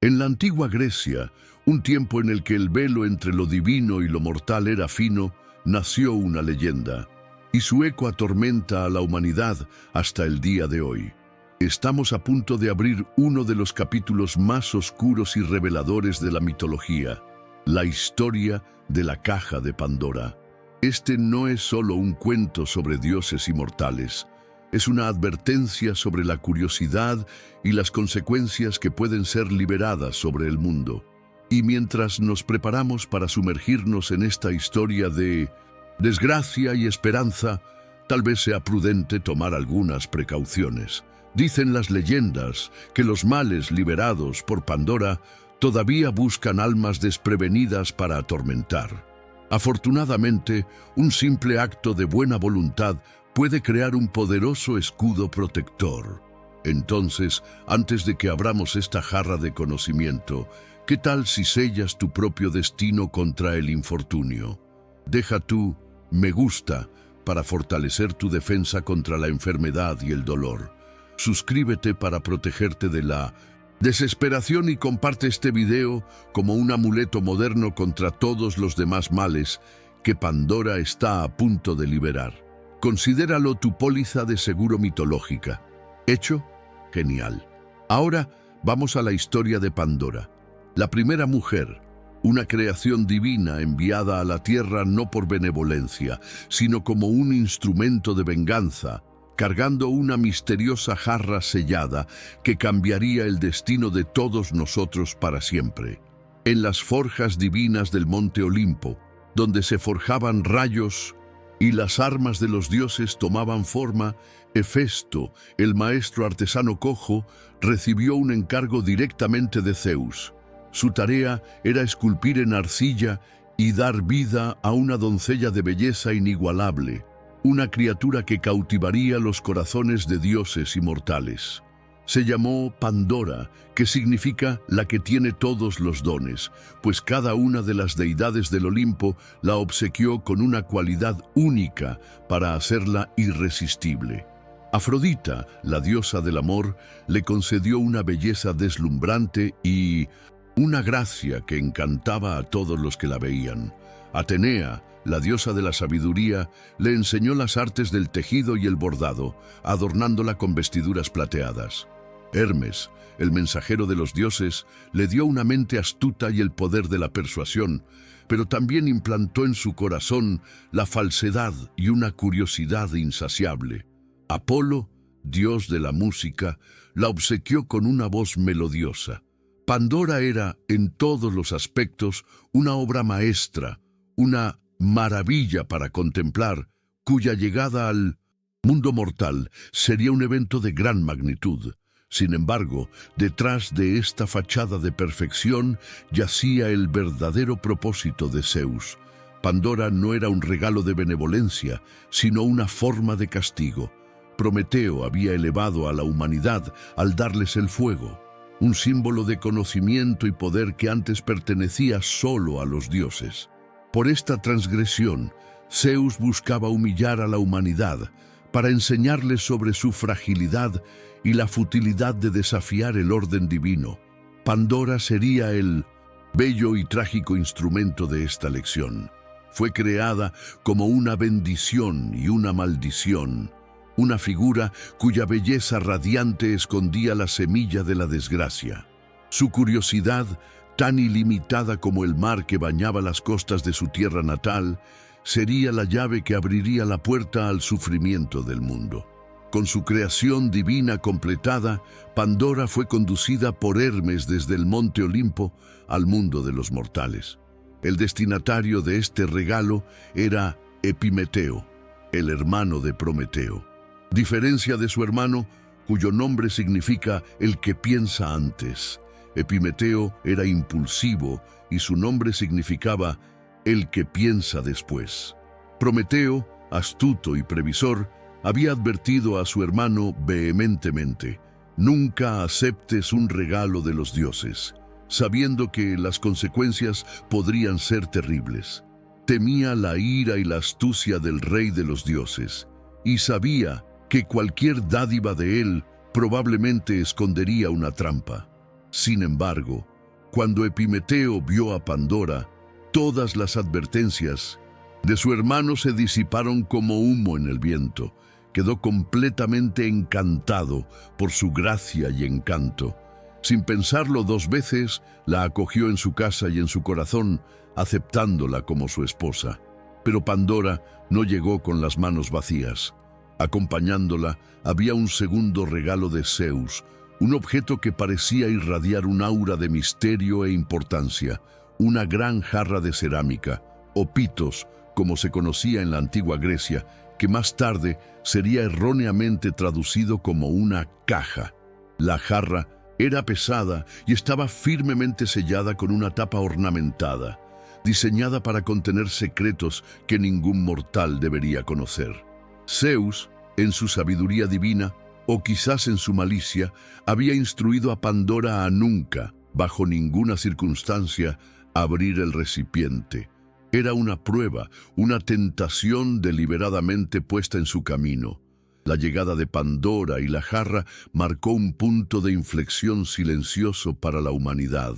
En la antigua Grecia, un tiempo en el que el velo entre lo divino y lo mortal era fino, nació una leyenda, y su eco atormenta a la humanidad hasta el día de hoy. Estamos a punto de abrir uno de los capítulos más oscuros y reveladores de la mitología, la historia de la Caja de Pandora. Este no es solo un cuento sobre dioses inmortales, es una advertencia sobre la curiosidad y las consecuencias que pueden ser liberadas sobre el mundo. Y mientras nos preparamos para sumergirnos en esta historia de desgracia y esperanza, tal vez sea prudente tomar algunas precauciones. Dicen las leyendas que los males liberados por Pandora todavía buscan almas desprevenidas para atormentar. Afortunadamente, un simple acto de buena voluntad puede crear un poderoso escudo protector. Entonces, antes de que abramos esta jarra de conocimiento, ¿qué tal si sellas tu propio destino contra el infortunio? Deja tu me gusta para fortalecer tu defensa contra la enfermedad y el dolor. Suscríbete para protegerte de la desesperación y comparte este video como un amuleto moderno contra todos los demás males que Pandora está a punto de liberar. Considéralo tu póliza de seguro mitológica. ¿Hecho? Genial. Ahora vamos a la historia de Pandora, la primera mujer, una creación divina enviada a la tierra no por benevolencia, sino como un instrumento de venganza, cargando una misteriosa jarra sellada que cambiaría el destino de todos nosotros para siempre. En las forjas divinas del Monte Olimpo, donde se forjaban rayos y las armas de los dioses tomaban forma, Hefesto, el maestro artesano cojo, recibió un encargo directamente de Zeus. Su tarea era esculpir en arcilla y dar vida a una doncella de belleza inigualable, una criatura que cautivaría los corazones de dioses inmortales. Se llamó Pandora, que significa la que tiene todos los dones, pues cada una de las deidades del Olimpo la obsequió con una cualidad única para hacerla irresistible. Afrodita, la diosa del amor, le concedió una belleza deslumbrante y una gracia que encantaba a todos los que la veían. Atenea, la diosa de la sabiduría, le enseñó las artes del tejido y el bordado, adornándola con vestiduras plateadas. Hermes, el mensajero de los dioses, le dio una mente astuta y el poder de la persuasión, pero también implantó en su corazón la falsedad y una curiosidad insaciable. Apolo, dios de la música, la obsequió con una voz melodiosa. Pandora era, en todos los aspectos, una obra maestra, una maravilla para contemplar, cuya llegada al mundo mortal sería un evento de gran magnitud. Sin embargo, detrás de esta fachada de perfección yacía el verdadero propósito de Zeus. Pandora no era un regalo de benevolencia, sino una forma de castigo. Prometeo había elevado a la humanidad al darles el fuego, un símbolo de conocimiento y poder que antes pertenecía solo a los dioses. Por esta transgresión, Zeus buscaba humillar a la humanidad para enseñarles sobre su fragilidad y la futilidad de desafiar el orden divino. Pandora sería el bello y trágico instrumento de esta lección. Fue creada como una bendición y una maldición, una figura cuya belleza radiante escondía la semilla de la desgracia. Su curiosidad, tan ilimitada como el mar que bañaba las costas de su tierra natal, sería la llave que abriría la puerta al sufrimiento del mundo. Con su creación divina completada, Pandora fue conducida por Hermes desde el Monte Olimpo al mundo de los mortales. El destinatario de este regalo era Epimeteo, el hermano de Prometeo. Diferencia de su hermano, cuyo nombre significa el que piensa antes. Epimeteo era impulsivo y su nombre significaba el que piensa después. Prometeo, astuto y previsor, había advertido a su hermano vehementemente: nunca aceptes un regalo de los dioses, sabiendo que las consecuencias podrían ser terribles. Temía la ira y la astucia del rey de los dioses, y sabía que cualquier dádiva de él probablemente escondería una trampa. Sin embargo, Cuando Epimeteo vio a Pandora, todas las advertencias de su hermano se disiparon como humo en el viento. Quedó completamente encantado por su gracia y encanto. Sin pensarlo dos veces, la acogió en su casa y en su corazón, aceptándola como su esposa. Pero Pandora no llegó con las manos vacías. Acompañándola había un segundo regalo de Zeus, un objeto que parecía irradiar un aura de misterio e importancia, una gran jarra de cerámica, o pitos, como se conocía en la antigua Grecia, que más tarde sería erróneamente traducido como una caja. La jarra era pesada y estaba firmemente sellada con una tapa ornamentada, diseñada para contener secretos que ningún mortal debería conocer. Zeus, en su sabiduría divina, o quizás en su malicia, había instruido a Pandora a nunca, bajo ninguna circunstancia, abrir el recipiente. Era una prueba, una tentación deliberadamente puesta en su camino. La llegada de Pandora y la jarra marcó un punto de inflexión silencioso para la humanidad.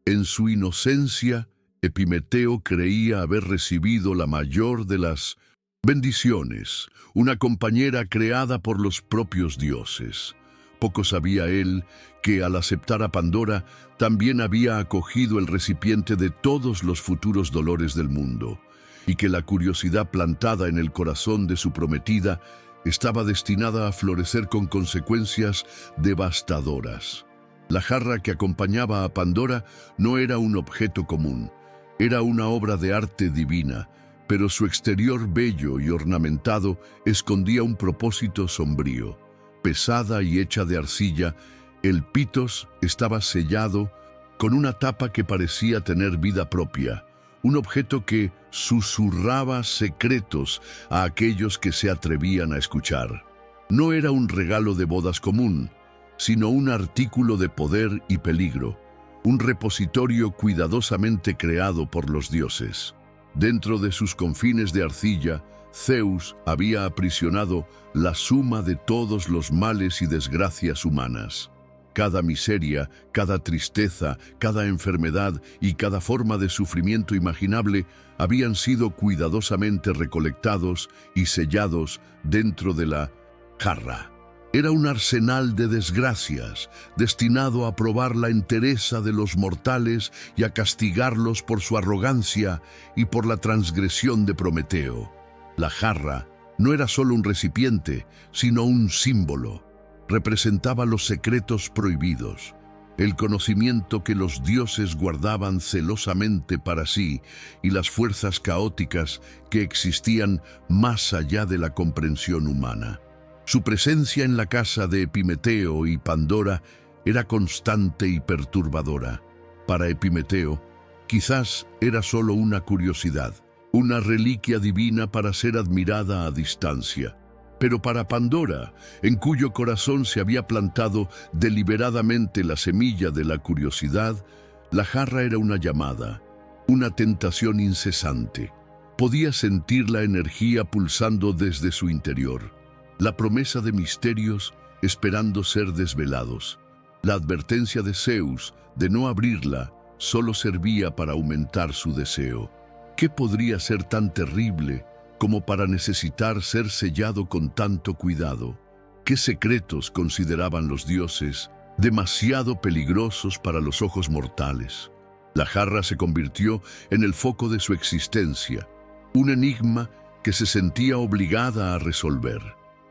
En su inocencia, Epimeteo creía haber recibido la mayor de las bendiciones, una compañera creada por los propios dioses. Poco sabía él que al aceptar a Pandora también había acogido el recipiente de todos los futuros dolores del mundo, y que la curiosidad plantada en el corazón de su prometida estaba destinada a florecer con consecuencias devastadoras. La jarra que acompañaba a Pandora no era un objeto común, era una obra de arte divina, pero su exterior bello y ornamentado escondía un propósito sombrío. Pesada y hecha de arcilla, el pitos estaba sellado con una tapa que parecía tener vida propia, un objeto que susurraba secretos a aquellos que se atrevían a escuchar. No era un regalo de bodas común, sino un artículo de poder y peligro, un repositorio cuidadosamente creado por los dioses. Dentro de sus confines de arcilla, Zeus había aprisionado la suma de todos los males y desgracias humanas. Cada miseria, cada tristeza, cada enfermedad y cada forma de sufrimiento imaginable habían sido cuidadosamente recolectados y sellados dentro de la jarra. Era un arsenal de desgracias, destinado a probar la entereza de los mortales y a castigarlos por su arrogancia y por la transgresión de Prometeo. La jarra no era solo un recipiente, sino un símbolo. Representaba los secretos prohibidos, el conocimiento que los dioses guardaban celosamente para sí y las fuerzas caóticas que existían más allá de la comprensión humana. Su presencia en la casa de Epimeteo y Pandora era constante y perturbadora. Para Epimeteo, quizás era solo una curiosidad, una reliquia divina para ser admirada a distancia. Pero para Pandora, en cuyo corazón se había plantado deliberadamente la semilla de la curiosidad, la jarra era una llamada, una tentación incesante. Podía sentir la energía pulsando desde su interior, la promesa de misterios esperando ser desvelados. La advertencia de Zeus de no abrirla solo servía para aumentar su deseo. ¿Qué podría ser tan terrible como para necesitar ser sellado con tanto cuidado? ¿Qué secretos consideraban los dioses demasiado peligrosos para los ojos mortales? La jarra se convirtió en el foco de su existencia, un enigma que se sentía obligada a resolver.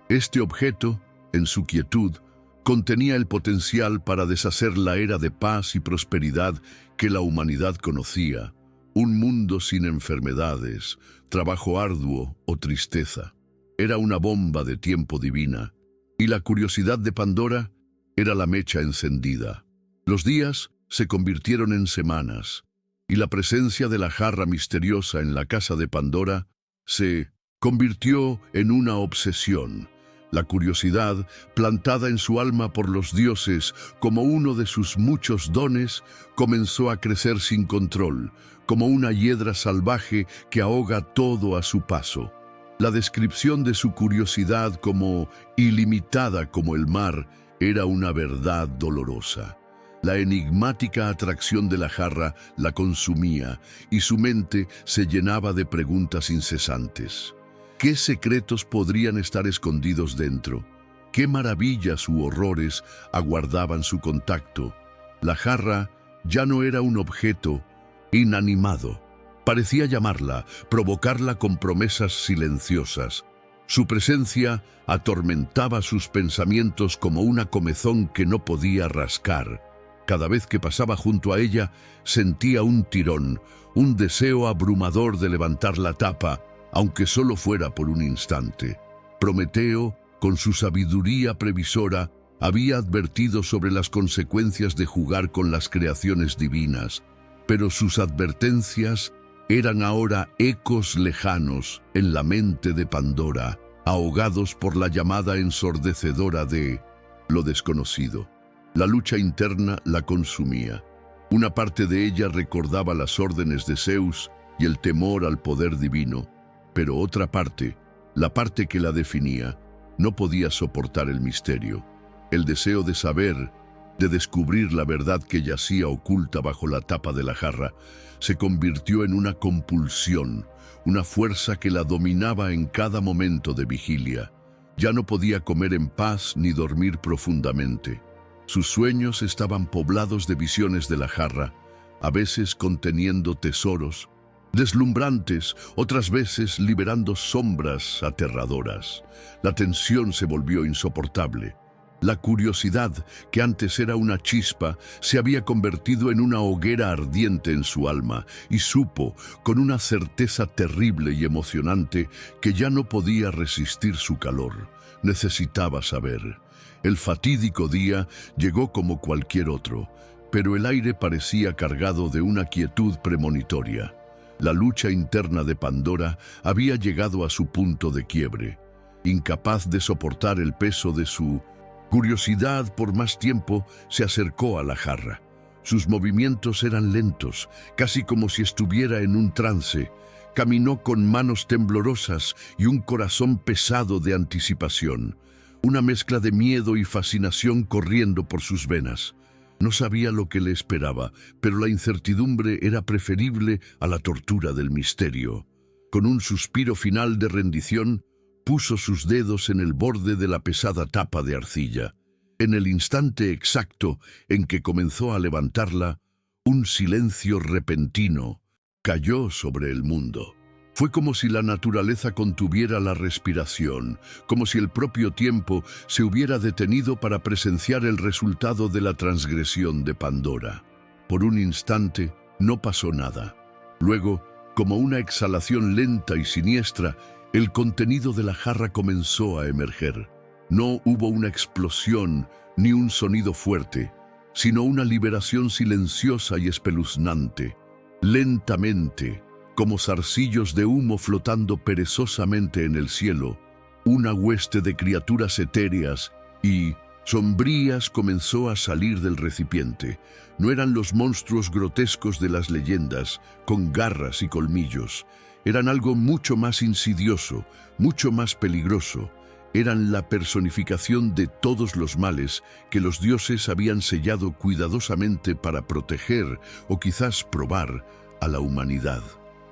Este objeto, en su quietud, contenía el potencial para deshacer la era de paz y prosperidad que la humanidad conocía, un mundo sin enfermedades, trabajo arduo o tristeza. Era una bomba de tiempo divina, y la curiosidad de Pandora era la mecha encendida. Los días se convirtieron en semanas, y la presencia de la jarra misteriosa en la casa de Pandora se convirtió en una obsesión. La curiosidad, plantada en su alma por los dioses como uno de sus muchos dones, comenzó a crecer sin control, como una hiedra salvaje que ahoga todo a su paso. La descripción de su curiosidad como ilimitada como el mar era una verdad dolorosa. La enigmática atracción de la jarra la consumía y su mente se llenaba de preguntas incesantes. ¿Qué secretos podrían estar escondidos dentro? ¿Qué maravillas u horrores aguardaban su contacto? La jarra ya no era un objeto inanimado. Parecía llamarla, provocarla con promesas silenciosas. Su presencia atormentaba sus pensamientos como una comezón que no podía rascar. Cada vez que pasaba junto a ella, sentía un tirón, un deseo abrumador de levantar la tapa, aunque solo fuera por un instante. Prometeo, con su sabiduría previsora, había advertido sobre las consecuencias de jugar con las creaciones divinas, pero sus advertencias eran ahora ecos lejanos en la mente de Pandora, ahogados por la llamada ensordecedora de lo desconocido. La lucha interna la consumía. Una parte de ella recordaba las órdenes de Zeus y el temor al poder divino, pero otra parte, la parte que la definía, no podía soportar el misterio. El deseo de saber, de descubrir la verdad que yacía oculta bajo la tapa de la jarra, se convirtió en una compulsión, una fuerza que la dominaba en cada momento de vigilia. Ya no podía comer en paz ni dormir profundamente. Sus sueños estaban poblados de visiones de la jarra, a veces conteniendo tesoros deslumbrantes, otras veces liberando sombras aterradoras. La tensión se volvió insoportable. La curiosidad, que antes era una chispa, se había convertido en una hoguera ardiente en su alma, y supo, con una certeza terrible y emocionante, que ya no podía resistir su calor. Necesitaba saber. El fatídico día llegó como cualquier otro, pero el aire parecía cargado de una quietud premonitoria. La lucha interna de Pandora había llegado a su punto de quiebre. Incapaz de soportar el peso de su curiosidad por más tiempo, se acercó a la jarra. Sus movimientos eran lentos, casi como si estuviera en un trance. Caminó con manos temblorosas y un corazón pesado de anticipación. Una mezcla de miedo y fascinación corriendo por sus venas. No sabía lo que le esperaba, pero la incertidumbre era preferible a la tortura del misterio. Con un suspiro final de rendición, puso sus dedos en el borde de la pesada tapa de arcilla. En el instante exacto en que comenzó a levantarla, un silencio repentino cayó sobre el mundo. Fue como si la naturaleza contuviera la respiración, como si el propio tiempo se hubiera detenido para presenciar el resultado de la transgresión de Pandora. Por un instante no pasó nada. Luego, como una exhalación lenta y siniestra, el contenido de la jarra comenzó a emerger. No hubo una explosión ni un sonido fuerte, sino una liberación silenciosa y espeluznante. Lentamente, como zarcillos de humo flotando perezosamente en el cielo, una hueste de criaturas etéreas y sombrías comenzó a salir del recipiente. No eran los monstruos grotescos de las leyendas, con garras y colmillos. Eran algo mucho más insidioso, mucho más peligroso. Eran la personificación de todos los males que los dioses habían sellado cuidadosamente para proteger o quizás probar a la humanidad.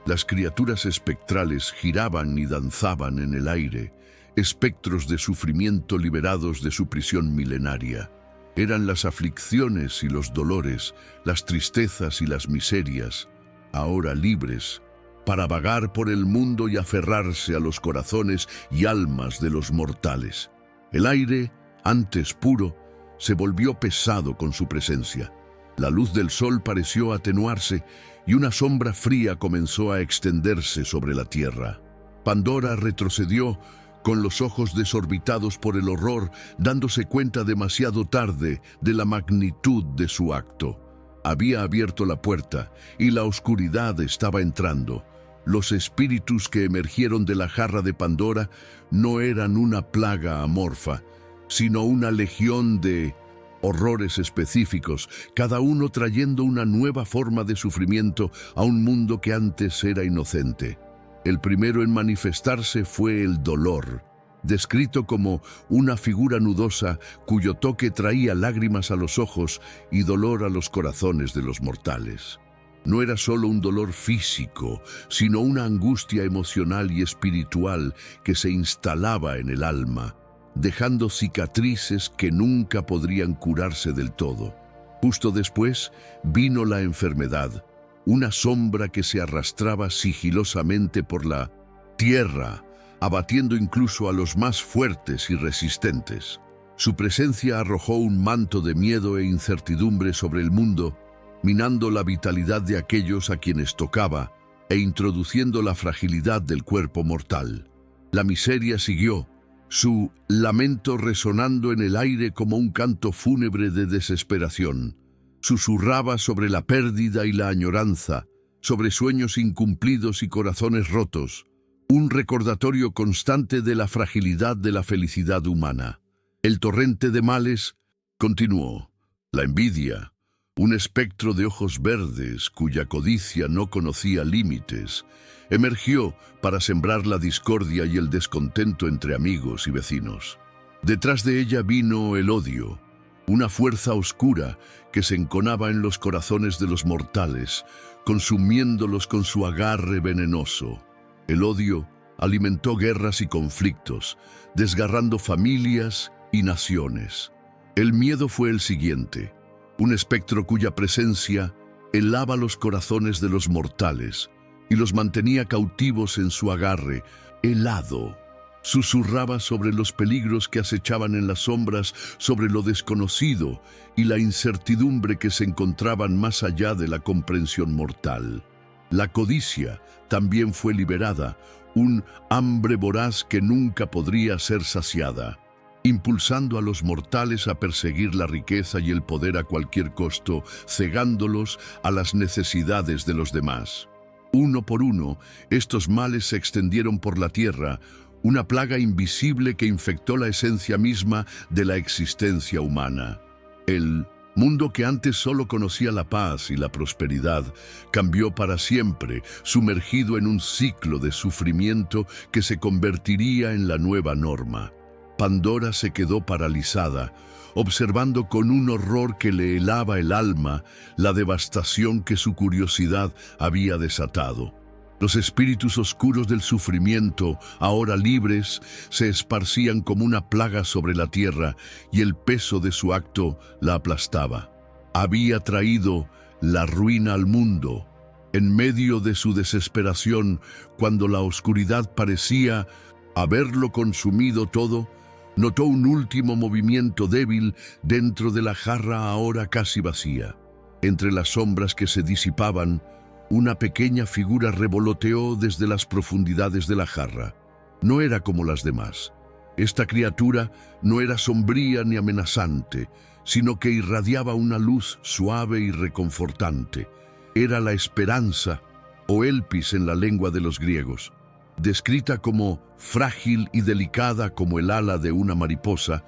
Las criaturas espectrales giraban y danzaban en el aire, espectros de sufrimiento liberados de su prisión milenaria. Eran las aflicciones y los dolores, las tristezas y las miserias, ahora libres, para vagar por el mundo y aferrarse a los corazones y almas de los mortales. El aire, antes puro, se volvió pesado con su presencia. La luz del sol pareció atenuarse y una sombra fría comenzó a extenderse sobre la tierra. Pandora retrocedió con los ojos desorbitados por el horror, dándose cuenta demasiado tarde de la magnitud de su acto. Había abierto la puerta y la oscuridad estaba entrando. Los espíritus que emergieron de la jarra de Pandora no eran una plaga amorfa, sino una legión de horrores específicos, cada uno trayendo una nueva forma de sufrimiento a un mundo que antes era inocente. El primero en manifestarse fue el dolor. descrito como una figura nudosa cuyo toque traía lágrimas a los ojos y dolor a los corazones de los mortales. No era solo un dolor físico, sino una angustia emocional y espiritual que se instalaba en el alma, dejando cicatrices que nunca podrían curarse del todo. Justo después vino la enfermedad, una sombra que se arrastraba sigilosamente por la tierra, abatiendo incluso a los más fuertes y resistentes. Su presencia arrojó un manto de miedo e incertidumbre sobre el mundo, minando la vitalidad de aquellos a quienes tocaba e introduciendo la fragilidad del cuerpo mortal. La miseria siguió, su lamento resonando en el aire como un canto fúnebre de desesperación. Susurraba sobre la pérdida y la añoranza, sobre sueños incumplidos y corazones rotos, un recordatorio constante de la fragilidad de la felicidad humana. El torrente de males continuó. La envidia, un espectro de ojos verdes cuya codicia no conocía límites, emergió para sembrar la discordia y el descontento entre amigos y vecinos. Detrás de ella vino el odio, una fuerza oscura que se enconaba en los corazones de los mortales, consumiéndolos con su agarre venenoso. El odio alimentó guerras y conflictos, desgarrando familias y naciones. El miedo fue el siguiente, un espectro cuya presencia helaba los corazones de los mortales y los mantenía cautivos en su agarre, helado. Susurraba sobre los peligros que acechaban en las sombras, sobre lo desconocido y la incertidumbre que se encontraban más allá de la comprensión mortal. La codicia también fue liberada, un hambre voraz que nunca podría ser saciada, impulsando a los mortales a perseguir la riqueza y el poder a cualquier costo, cegándolos a las necesidades de los demás. Uno por uno, estos males se extendieron por la tierra, una plaga invisible que infectó la esencia misma de la existencia humana. El mundo que antes solo conocía la paz y la prosperidad cambió para siempre, sumergido en un ciclo de sufrimiento que se convertiría en la nueva norma. Pandora se quedó paralizada, observando con un horror que le helaba el alma la devastación que su curiosidad había desatado. Los espíritus oscuros del sufrimiento, ahora libres, se esparcían como una plaga sobre la tierra y el peso de su acto la aplastaba. Había traído la ruina al mundo. En medio de su desesperación, cuando la oscuridad parecía haberlo consumido todo, notó un último movimiento débil dentro de la jarra ahora casi vacía. Entre las sombras que se disipaban, una pequeña figura revoloteó desde las profundidades de la jarra. No era como las demás. Esta criatura no era sombría ni amenazante, sino que irradiaba una luz suave y reconfortante. Era la esperanza, o elpis en la lengua de los griegos. Descrita como frágil y delicada como el ala de una mariposa,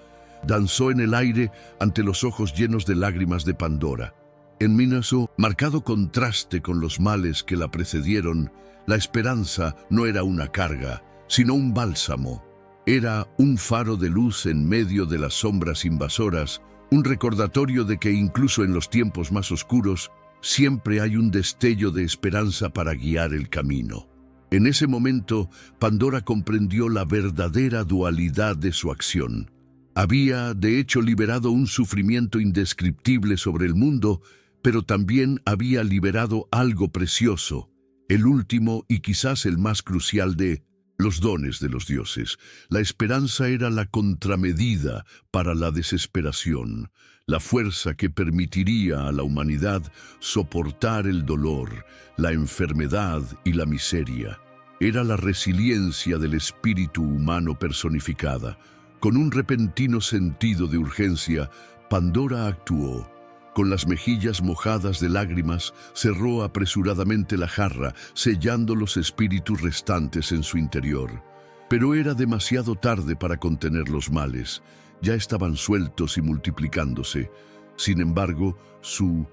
danzó en el aire ante los ojos llenos de lágrimas de Pandora. En Minaso, marcado contraste con los males que la precedieron, la esperanza no era una carga, sino un bálsamo. Era un faro de luz en medio de las sombras invasoras, un recordatorio de que incluso en los tiempos más oscuros, siempre hay un destello de esperanza para guiar el camino. En ese momento, Pandora comprendió la verdadera dualidad de su acción. Había, de hecho, liberado un sufrimiento indescriptible sobre el mundo, pero también había liberado algo precioso, el último y quizás el más crucial de los dones de los dioses. La esperanza era la contramedida para la desesperación, la fuerza que permitiría a la humanidad soportar el dolor, la enfermedad y la miseria. Era la resiliencia del espíritu humano personificada. Con un repentino sentido de urgencia, Pandora actuó. Con las mejillas mojadas de lágrimas, cerró apresuradamente la jarra, sellando los espíritus restantes en su interior. Pero era demasiado tarde para contener los males. Ya estaban sueltos y multiplicándose. Sin embargo, su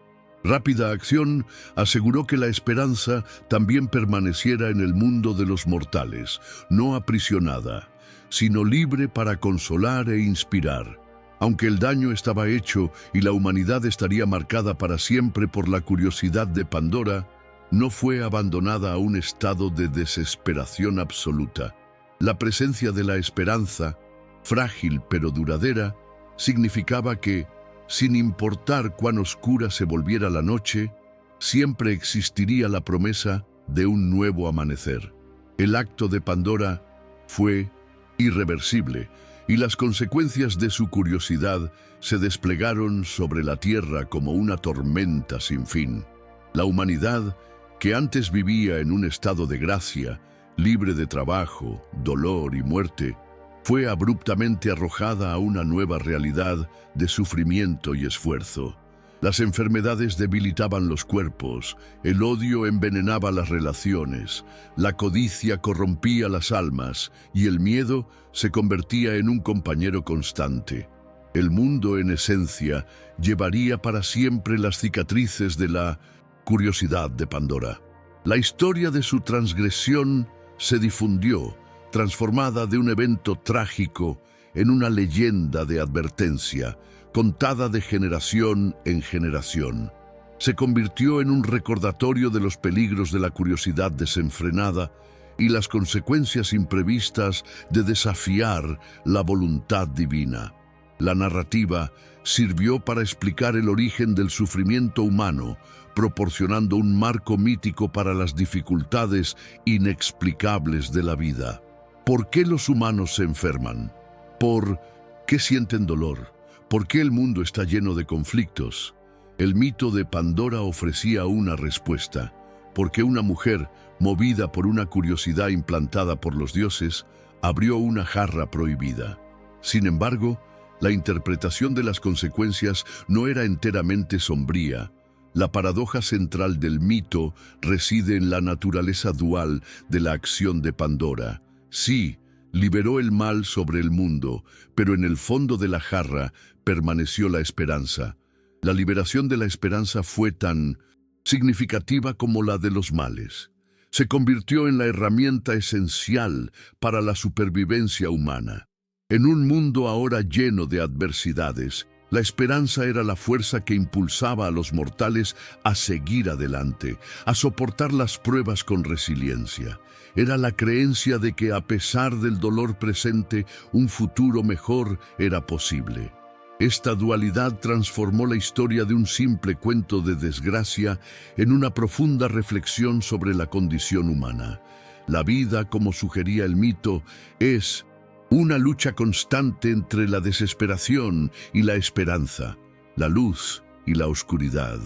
rápida acción aseguró que la esperanza también permaneciera en el mundo de los mortales, no aprisionada, sino libre para consolar e inspirar. Aunque el daño estaba hecho y la humanidad estaría marcada para siempre por la curiosidad de Pandora, no fue abandonada a un estado de desesperación absoluta. La presencia de la esperanza, frágil pero duradera, significaba que, sin importar cuán oscura se volviera la noche, siempre existiría la promesa de un nuevo amanecer. El acto de Pandora fue irreversible, y las consecuencias de su curiosidad se desplegaron sobre la tierra como una tormenta sin fin. La humanidad, que antes vivía en un estado de gracia, libre de trabajo, dolor y muerte, fue abruptamente arrojada a una nueva realidad de sufrimiento y esfuerzo. Las enfermedades debilitaban los cuerpos, el odio envenenaba las relaciones, la codicia corrompía las almas y el miedo se convertía en un compañero constante. El mundo, en esencia, llevaría para siempre las cicatrices de la curiosidad de Pandora. La historia de su transgresión se difundió, transformada de un evento trágico en una leyenda de advertencia, contada de generación en generación. Se convirtió en un recordatorio de los peligros de la curiosidad desenfrenada y las consecuencias imprevistas de desafiar la voluntad divina. La narrativa sirvió para explicar el origen del sufrimiento humano, proporcionando un marco mítico para las dificultades inexplicables de la vida. ¿Por qué los humanos se enferman? ¿Por qué sienten dolor? ¿Por qué el mundo está lleno de conflictos? El mito de Pandora ofrecía una respuesta. Porque una mujer, movida por una curiosidad implantada por los dioses, abrió una jarra prohibida. Sin embargo, la interpretación de las consecuencias no era enteramente sombría. La paradoja central del mito reside en la naturaleza dual de la acción de Pandora. Sí, liberó el mal sobre el mundo, pero en el fondo de la jarra permaneció la esperanza. La liberación de la esperanza fue tan significativa como la de los males. Se convirtió en la herramienta esencial para la supervivencia humana. En un mundo ahora lleno de adversidades, la esperanza era la fuerza que impulsaba a los mortales a seguir adelante, a soportar las pruebas con resiliencia. Era la creencia de que, a pesar del dolor presente, un futuro mejor era posible. Esta dualidad transformó la historia de un simple cuento de desgracia en una profunda reflexión sobre la condición humana. La vida, como sugería el mito, es una lucha constante entre la desesperación y la esperanza, la luz y la oscuridad.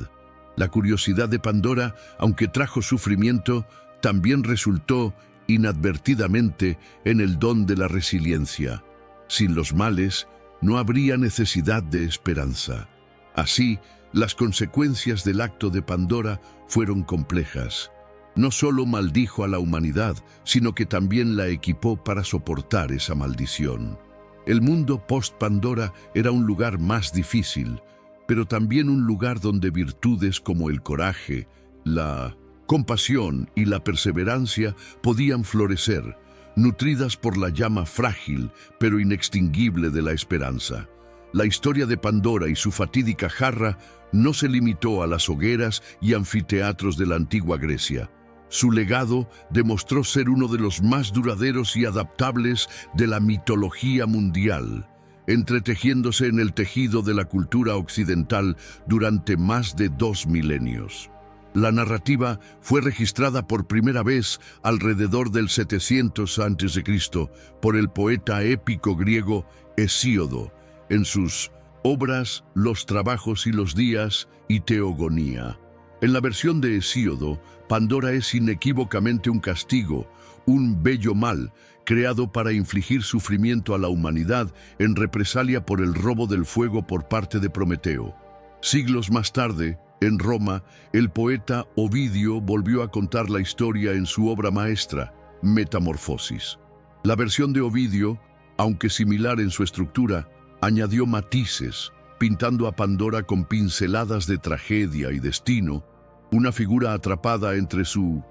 La curiosidad de Pandora, aunque trajo sufrimiento, también resultó inadvertidamente en el don de la resiliencia. Sin los males, no habría necesidad de esperanza. Así, las consecuencias del acto de Pandora fueron complejas. No solo maldijo a la humanidad, sino que también la equipó para soportar esa maldición. El mundo post-Pandora era un lugar más difícil, pero también un lugar donde virtudes como el coraje, la compasión y la perseverancia podían florecer, nutridas por la llama frágil pero inextinguible de la esperanza. La historia de Pandora y su fatídica jarra no se limitó a las hogueras y anfiteatros de la antigua Grecia. Su legado demostró ser uno de los más duraderos y adaptables de la mitología mundial, entretejiéndose en el tejido de la cultura occidental durante más de 2 milenios. La narrativa fue registrada por primera vez alrededor del 700 a.C. por el poeta épico griego Hesíodo, en sus obras Los trabajos y los días y Teogonía. En la versión de Hesíodo, Pandora es inequívocamente un castigo, un bello mal, creado para infligir sufrimiento a la humanidad en represalia por el robo del fuego por parte de Prometeo. Siglos más tarde, en Roma, el poeta Ovidio volvió a contar la historia en su obra maestra, Metamorfosis. La versión de Ovidio, aunque similar en su estructura, añadió matices, pintando a Pandora con pinceladas de tragedia y destino, una figura atrapada entre su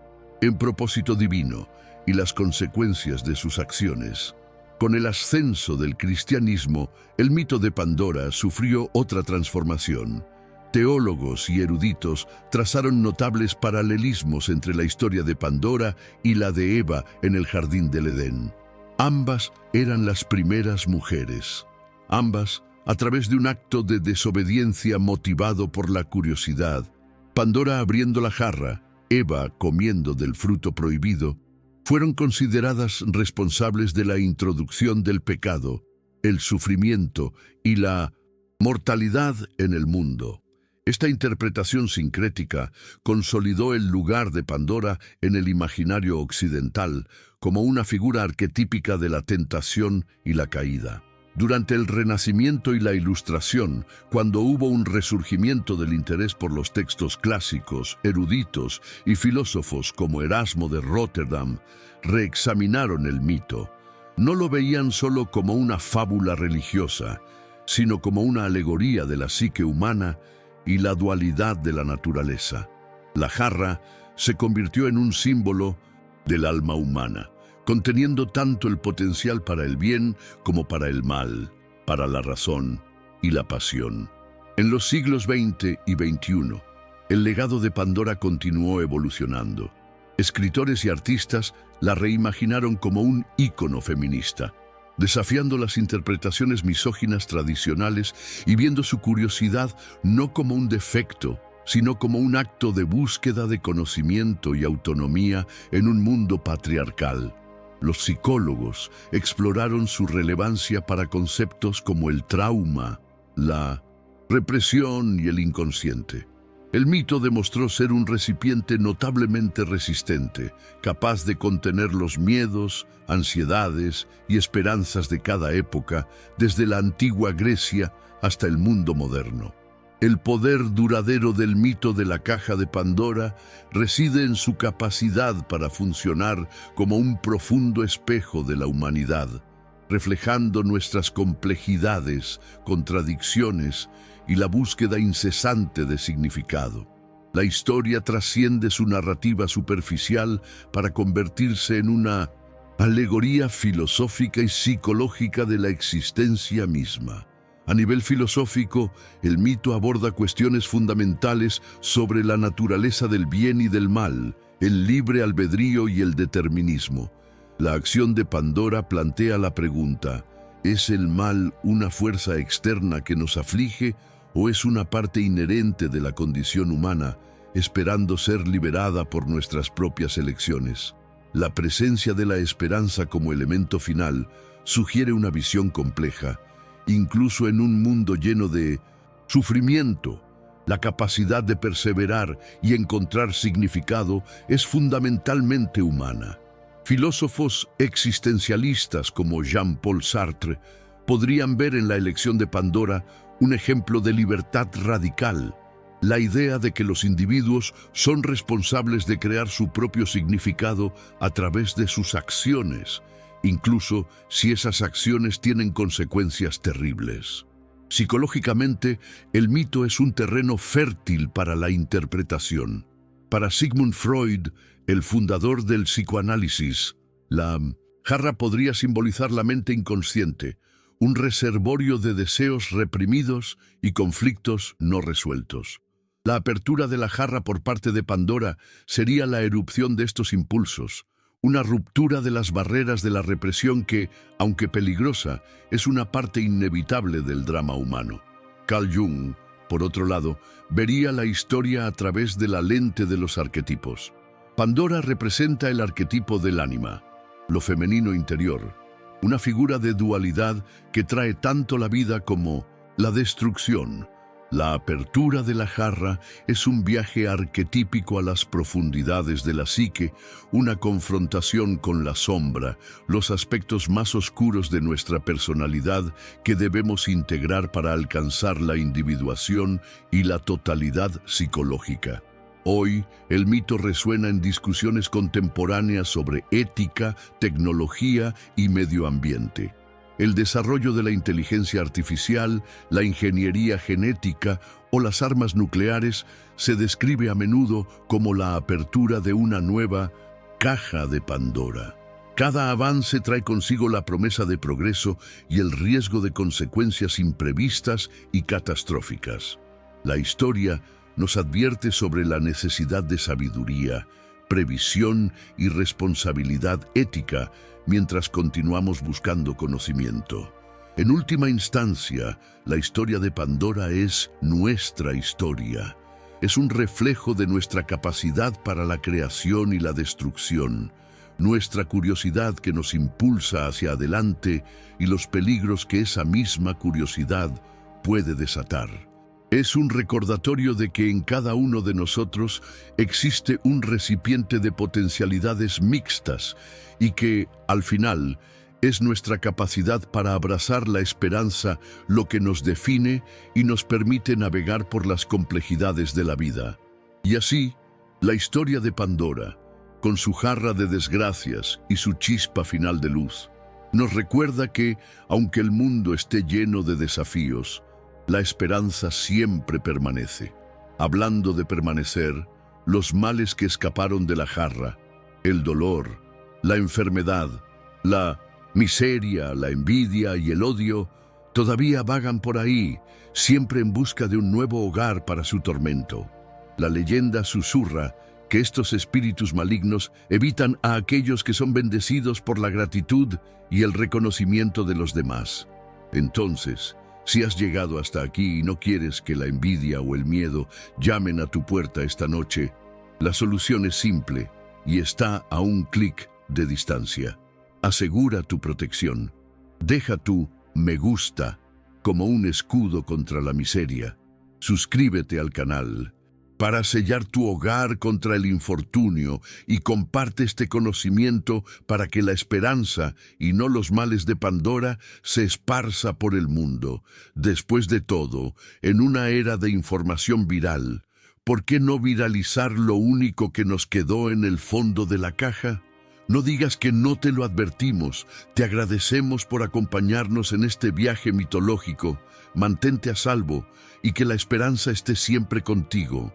propósito divino y las consecuencias de sus acciones. Con el ascenso del cristianismo, el mito de Pandora sufrió otra transformación. Teólogos y eruditos trazaron notables paralelismos entre la historia de Pandora y la de Eva en el jardín del Edén. Ambas eran las primeras mujeres. Ambas, a través de un acto de desobediencia motivado por la curiosidad. Pandora abriendo la jarra, Eva comiendo del fruto prohibido, fueron consideradas responsables de la introducción del pecado, el sufrimiento y la mortalidad en el mundo. Esta interpretación sincrética consolidó el lugar de Pandora en el imaginario occidental como una figura arquetípica de la tentación y la caída. Durante el Renacimiento y la Ilustración, cuando hubo un resurgimiento del interés por los textos clásicos, eruditos y filósofos como Erasmo de Róterdam reexaminaron el mito. No lo veían solo como una fábula religiosa, sino como una alegoría de la psique humana y la dualidad de la naturaleza. La jarra se convirtió en un símbolo del alma humana, conteniendo tanto el potencial para el bien como para el mal, para la razón y la pasión. En los siglos XX y XXI, el legado de Pandora continuó evolucionando. Escritores y artistas la reimaginaron como un ícono feminista, desafiando las interpretaciones misóginas tradicionales y viendo su curiosidad no como un defecto, sino como un acto de búsqueda de conocimiento y autonomía en un mundo patriarcal. Los psicólogos exploraron su relevancia para conceptos como el trauma, la represión y el inconsciente. El mito demostró ser un recipiente notablemente resistente, capaz de contener los miedos, ansiedades y esperanzas de cada época, desde la antigua Grecia hasta el mundo moderno. El poder duradero del mito de la caja de Pandora reside en su capacidad para funcionar como un profundo espejo de la humanidad, reflejando nuestras complejidades, contradicciones y la búsqueda incesante de significado. La historia trasciende su narrativa superficial para convertirse en una alegoría filosófica y psicológica de la existencia misma. A nivel filosófico, el mito aborda cuestiones fundamentales sobre la naturaleza del bien y del mal, el libre albedrío y el determinismo. La acción de Pandora plantea la pregunta: ¿es el mal una fuerza externa que nos aflige o es una parte inherente de la condición humana, esperando ser liberada por nuestras propias elecciones? La presencia de la esperanza como elemento final sugiere una visión compleja. Incluso en un mundo lleno de sufrimiento, la capacidad de perseverar y encontrar significado es fundamentalmente humana. Filósofos existencialistas como Jean-Paul Sartre podrían ver en la elección de Pandora un ejemplo de libertad radical, la idea de que los individuos son responsables de crear su propio significado a través de sus acciones, incluso si esas acciones tienen consecuencias terribles. Psicológicamente, el mito es un terreno fértil para la interpretación. Para Sigmund Freud, el fundador del psicoanálisis, la jarra podría simbolizar la mente inconsciente, un reservorio de deseos reprimidos y conflictos no resueltos. La apertura de la jarra por parte de Pandora sería la erupción de estos impulsos, una ruptura de las barreras de la represión que, aunque peligrosa, es una parte inevitable del drama humano. Carl Jung, por otro lado, vería la historia a través de la lente de los arquetipos. Pandora representa el arquetipo del ánima, lo femenino interior, una figura de dualidad que trae tanto la vida como la destrucción. La apertura de la jarra es un viaje arquetípico a las profundidades de la psique, una confrontación con la sombra, los aspectos más oscuros de nuestra personalidad que debemos integrar para alcanzar la individuación y la totalidad psicológica. Hoy, el mito resuena en discusiones contemporáneas sobre ética, tecnología y medio ambiente. El desarrollo de la inteligencia artificial, la ingeniería genética o las armas nucleares se describe a menudo como la apertura de una nueva caja de Pandora. Cada avance trae consigo la promesa de progreso y el riesgo de consecuencias imprevistas y catastróficas. La historia nos advierte sobre la necesidad de sabiduría, previsión y responsabilidad ética mientras continuamos buscando conocimiento. En última instancia, la historia de Pandora es nuestra historia. Es un reflejo de nuestra capacidad para la creación y la destrucción, nuestra curiosidad que nos impulsa hacia adelante y los peligros que esa misma curiosidad puede desatar. Es un recordatorio de que en cada uno de nosotros existe un recipiente de potencialidades mixtas y que, al final, es nuestra capacidad para abrazar la esperanza lo que nos define y nos permite navegar por las complejidades de la vida. Y así, la historia de Pandora, con su jarra de desgracias y su chispa final de luz, nos recuerda que, aunque el mundo esté lleno de desafíos, la esperanza siempre permanece. Hablando de permanecer, los males que escaparon de la jarra, el dolor, la enfermedad, la miseria, la envidia y el odio, todavía vagan por ahí, siempre en busca de un nuevo hogar para su tormento. La leyenda susurra que estos espíritus malignos evitan a aquellos que son bendecidos por la gratitud y el reconocimiento de los demás. Entonces, si has llegado hasta aquí y no quieres que la envidia o el miedo llamen a tu puerta esta noche, la solución es simple y está a un clic de distancia. Asegura tu protección. Deja tu me gusta como un escudo contra la miseria. Suscríbete al canal para sellar tu hogar contra el infortunio y comparte este conocimiento para que la esperanza y no los males de Pandora se esparza por el mundo. Después de todo, en una era de información viral, ¿por qué no viralizar lo único que nos quedó en el fondo de la caja? No digas que no te lo advertimos. Te agradecemos por acompañarnos en este viaje mitológico. Mantente a salvo y que la esperanza esté siempre contigo.